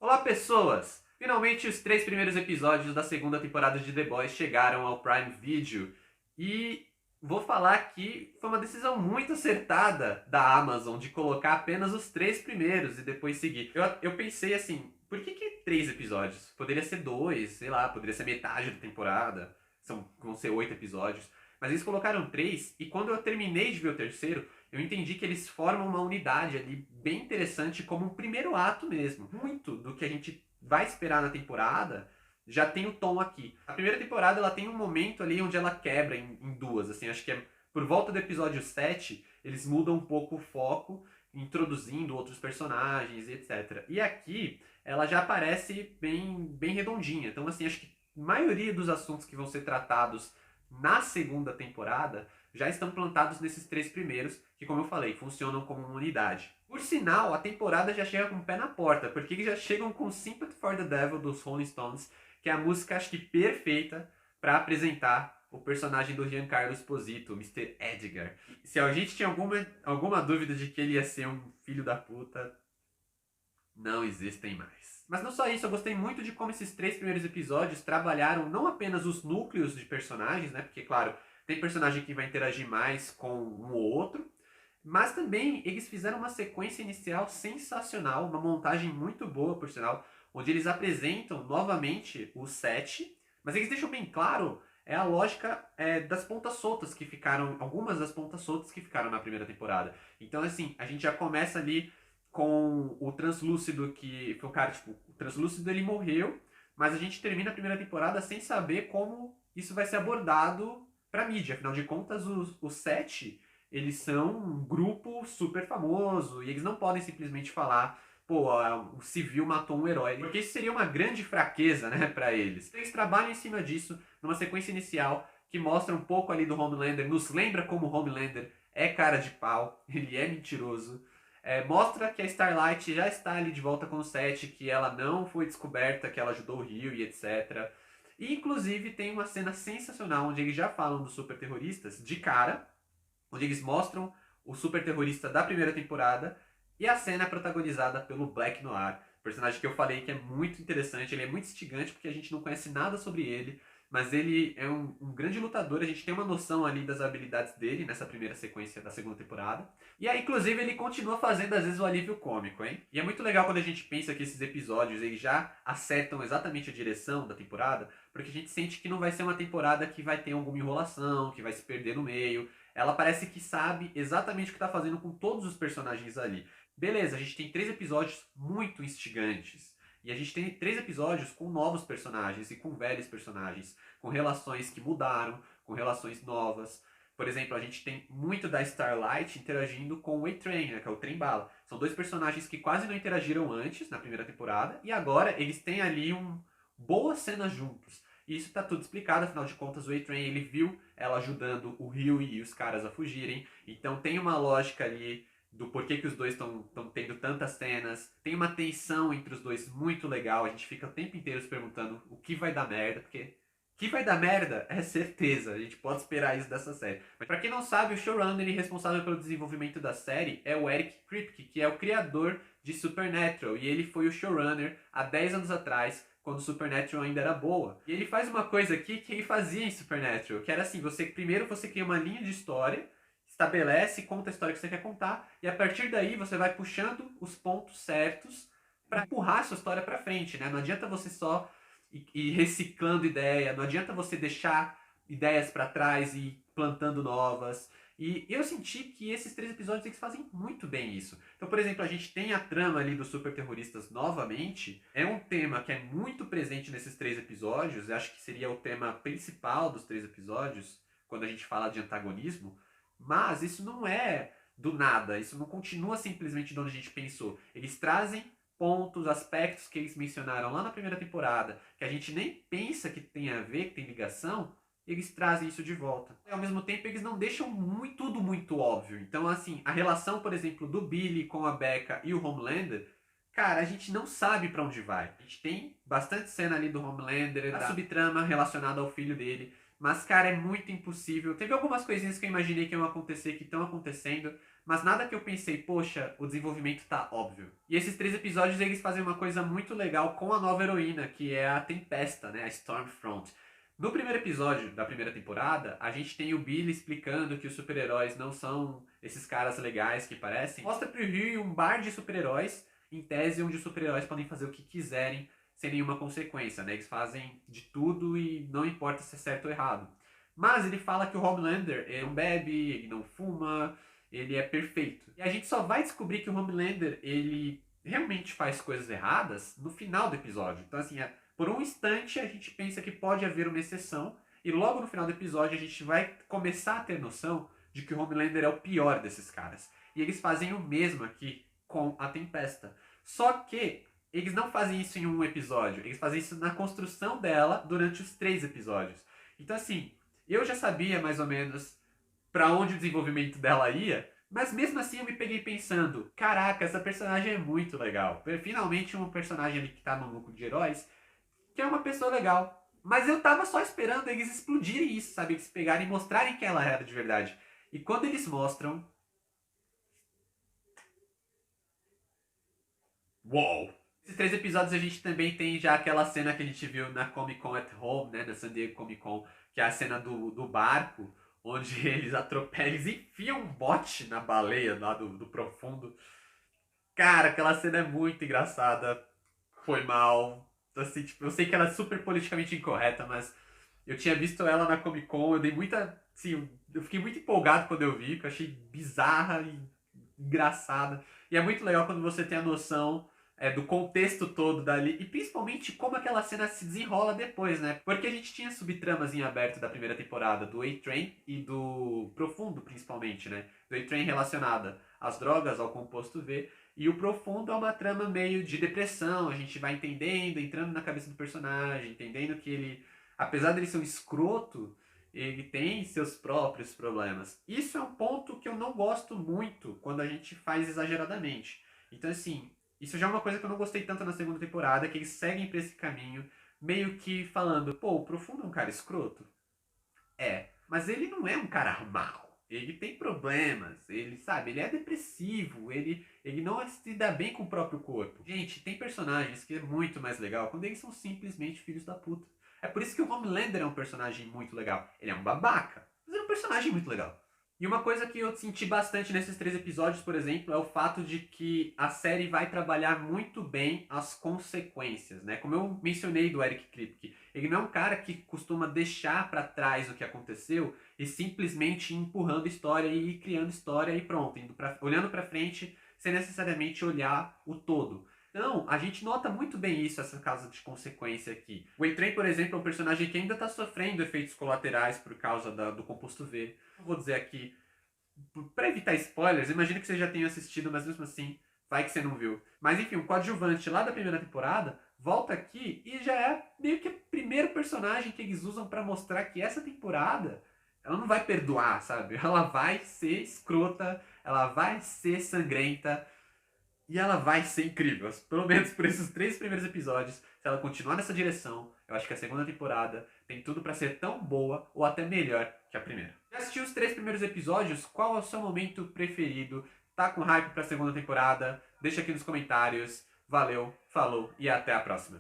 Olá, pessoas! Finalmente os 3 primeiros episódios da segunda temporada de The Boys chegaram ao Prime Video e vou falar que foi uma decisão muito acertada da Amazon de colocar apenas os 3 primeiros e depois seguir. Eu pensei assim, por que 3 episódios? Poderia ser 2, sei lá, poderia ser metade da temporada, vão ser 8 episódios. Mas eles colocaram 3 e quando eu terminei de ver o terceiro, eu entendi que eles formam uma unidade ali bem interessante como um primeiro ato mesmo. Muito do que a gente vai esperar na temporada já tem o tom aqui. A primeira temporada ela tem um momento ali onde ela quebra em duas, assim, acho que é por volta do episódio 7, eles mudam um pouco o foco, introduzindo outros personagens, etc. E aqui ela já aparece bem redondinha. Então, assim, acho que a maioria dos assuntos que vão ser tratados na segunda temporada já estão plantados nesses 3 primeiros, que, como eu falei, funcionam como uma unidade. Por sinal, a temporada já chega com o pé na porta, porque eles já chegam com Sympathy for the Devil dos Rolling Stones, que é a música, acho que perfeita para apresentar o personagem do Giancarlo Esposito, o Mr. Edgar. Se a gente tinha alguma dúvida de que ele ia ser um filho da puta, não existem mais. Mas não só isso, eu gostei muito de como esses 3 primeiros episódios trabalharam não apenas os núcleos de personagens, né? Porque, claro, tem personagem que vai interagir mais com um ou outro, mas também eles fizeram uma sequência inicial sensacional, uma montagem muito boa, por sinal, onde eles apresentam novamente o set, mas eles deixam bem claro a lógica das pontas soltas que ficaram, algumas das pontas soltas que ficaram na primeira temporada. Então, assim, a gente já começa ali com o Translúcido, que foi o cara, tipo, o Translúcido ele morreu, mas a gente termina a primeira temporada sem saber como isso vai ser abordado pra mídia. Afinal de contas, os sete, eles são um grupo super famoso e eles não podem simplesmente falar, pô, o civil matou um herói, porque isso seria uma grande fraqueza, né, pra eles. Eles trabalham em cima disso, numa sequência inicial, que mostra um pouco ali do Homelander, nos lembra como o Homelander é cara de pau, ele é mentiroso, mostra que a Starlight já está ali de volta com o set, que ela não foi descoberta, que ela ajudou o Rio e etc. E inclusive tem uma cena sensacional onde eles já falam dos super terroristas de cara, onde eles mostram o super terrorista da primeira temporada e a cena é protagonizada pelo Black Noir, personagem que eu falei que é muito interessante, ele é muito instigante porque a gente não conhece nada sobre ele, mas ele é um grande lutador, a gente tem uma noção ali das habilidades dele nessa primeira sequência da segunda temporada. E aí, inclusive, ele continua fazendo às vezes o alívio cômico, hein? E é muito legal quando a gente pensa que esses episódios eles já acertam exatamente a direção da temporada, porque a gente sente que não vai ser uma temporada que vai ter alguma enrolação, que vai se perder no meio. Ela parece que sabe exatamente o que está fazendo com todos os personagens ali. Beleza, a gente tem 3 episódios muito instigantes. E a gente tem 3 episódios com novos personagens e com velhos personagens, com relações que mudaram, com relações novas. Por exemplo, a gente tem muito da Starlight interagindo com o A-Train, né, que é o Trem Bala. São 2 personagens que quase não interagiram antes, na primeira temporada, e agora eles têm ali boas cenas juntos. E isso tá tudo explicado, afinal de contas o A-Train ele viu ela ajudando o Rio e os caras a fugirem. Então tem uma lógica ali do porquê que os dois estão tendo tantas cenas. Tem uma tensão entre os dois muito legal. A gente fica o tempo inteiro se perguntando o que vai dar merda, porque que vai dar merda é certeza. A gente pode esperar isso dessa série. Mas pra quem não sabe, o showrunner responsável pelo desenvolvimento da série é o Eric Kripke, que é o criador de Supernatural. E ele foi o showrunner há 10 anos atrás, quando Supernatural ainda era boa. E ele faz uma coisa aqui que ele fazia em Supernatural, que era assim, primeiro você cria uma linha de história, estabelece, conta a história que você quer contar, e a partir daí você vai puxando os pontos certos para empurrar a sua história para frente, né? Não adianta você só ir reciclando ideia, não adianta você deixar ideias para trás e ir plantando novas. E eu senti que esses 3 episódios eles fazem muito bem isso. Então, por exemplo, a gente tem a trama ali dos super terroristas novamente. É um tema que é muito presente nesses 3 episódios. Eu acho que seria o tema principal dos 3 episódios, quando a gente fala de antagonismo. Mas isso não é do nada. Isso não continua simplesmente de onde a gente pensou. Eles trazem pontos, aspectos que eles mencionaram lá na primeira temporada, que a gente nem pensa que tem a ver, que tem ligação, eles trazem isso de volta. E ao mesmo tempo, eles não deixam tudo muito óbvio. Então, assim, a relação, por exemplo, do Billy com a Becca e o Homelander, cara, a gente não sabe para onde vai. A gente tem bastante cena ali do Homelander, da subtrama relacionada ao filho dele, mas, cara, é muito impossível. Teve algumas coisinhas que eu imaginei que iam acontecer, que estão acontecendo, mas nada que eu pensei, poxa, o desenvolvimento tá óbvio. E esses 3 episódios eles fazem uma coisa muito legal com a nova heroína, que é a Tempesta, né, a Stormfront. No primeiro episódio da primeira temporada, a gente tem o Billy explicando que os super-heróis não são esses caras legais que parecem. Mostra pro Rio um bar de super-heróis, em tese, onde os super-heróis podem fazer o que quiserem sem nenhuma consequência, né? Eles fazem de tudo e não importa se é certo ou errado. Mas ele fala que o Homelander não bebe, ele não fuma, ele é perfeito. E a gente só vai descobrir que o Homelander, ele realmente faz coisas erradas no final do episódio. Então, assim, por um instante a gente pensa que pode haver uma exceção, e logo no final do episódio a gente vai começar a ter noção de que o Homelander é o pior desses caras. E eles fazem o mesmo aqui com a Tempesta. Só que eles não fazem isso em um episódio, eles fazem isso na construção dela durante os 3 episódios. Então, assim, eu já sabia mais ou menos pra onde o desenvolvimento dela ia, mas mesmo assim eu me peguei pensando, caraca, essa personagem é muito legal. Finalmente um personagem ali que tá no núcleo de heróis, que é uma pessoa legal. Mas eu tava só esperando eles explodirem isso, sabe? Eles pegarem e mostrarem quem ela era de verdade. E quando eles mostram... Uou! Esses 3 episódios a gente também tem já aquela cena que a gente viu na Comic Con at Home, né? Na San Diego Comic Con, que é a cena do barco, onde eles atropelam, eles enfiam um bote na baleia lá do profundo. Cara, aquela cena é muito engraçada. Foi mal. Assim, tipo, eu sei que ela é super politicamente incorreta, mas eu tinha visto ela na Comic Con, eu dei muita. Assim, eu fiquei muito empolgado quando eu vi, porque eu achei bizarra e engraçada. E é muito legal quando você tem a noção do contexto todo dali, e principalmente como aquela cena se desenrola depois, né? Porque a gente tinha subtramas em aberto da primeira temporada, do A-Train e do Profundo, principalmente, né? Do A-Train relacionada às drogas, ao composto V, e o Profundo é uma trama meio de depressão, a gente vai entendendo, entrando na cabeça do personagem, entendendo que ele, apesar dele ser um escroto, ele tem seus próprios problemas. Isso é um ponto que eu não gosto muito quando a gente faz exageradamente. Então, assim, isso já é uma coisa que eu não gostei tanto na segunda temporada, que eles seguem pra esse caminho, meio que falando, pô, o Profundo é um cara escroto? É, mas ele não é um cara mau. Ele tem problemas, ele sabe, ele é depressivo, ele não se dá bem com o próprio corpo. Gente, tem personagens que é muito mais legal quando eles são simplesmente filhos da puta. É por isso que o Homelander é um personagem muito legal. Ele é um babaca, mas é um personagem muito legal. E uma coisa que eu senti bastante nesses 3 episódios, por exemplo, é o fato de que a série vai trabalhar muito bem as consequências, né? Como eu mencionei do Eric Kripke, ele não é um cara que costuma deixar pra trás o que aconteceu e simplesmente ir empurrando história e ir criando história e pronto, olhando pra frente sem necessariamente olhar o todo. Não, a gente nota muito bem isso, essa causa de consequência aqui. O A-Train, por exemplo, é um personagem que ainda está sofrendo efeitos colaterais por causa do composto V. Não vou dizer aqui, para evitar spoilers, imagino que você já tenha assistido, mas mesmo assim, vai que você não viu. Mas enfim, o coadjuvante lá da primeira temporada volta aqui e já é meio que o primeiro personagem que eles usam para mostrar que essa temporada ela não vai perdoar, sabe? Ela vai ser escrota, ela vai ser sangrenta, e ela vai ser incrível, pelo menos por esses 3 primeiros episódios. Se ela continuar nessa direção, eu acho que a segunda temporada tem tudo pra ser tão boa ou até melhor que a primeira. Já assistiu os 3 primeiros episódios? Qual é o seu momento preferido? Tá com hype pra segunda temporada? Deixa aqui nos comentários. Valeu, falou e até a próxima.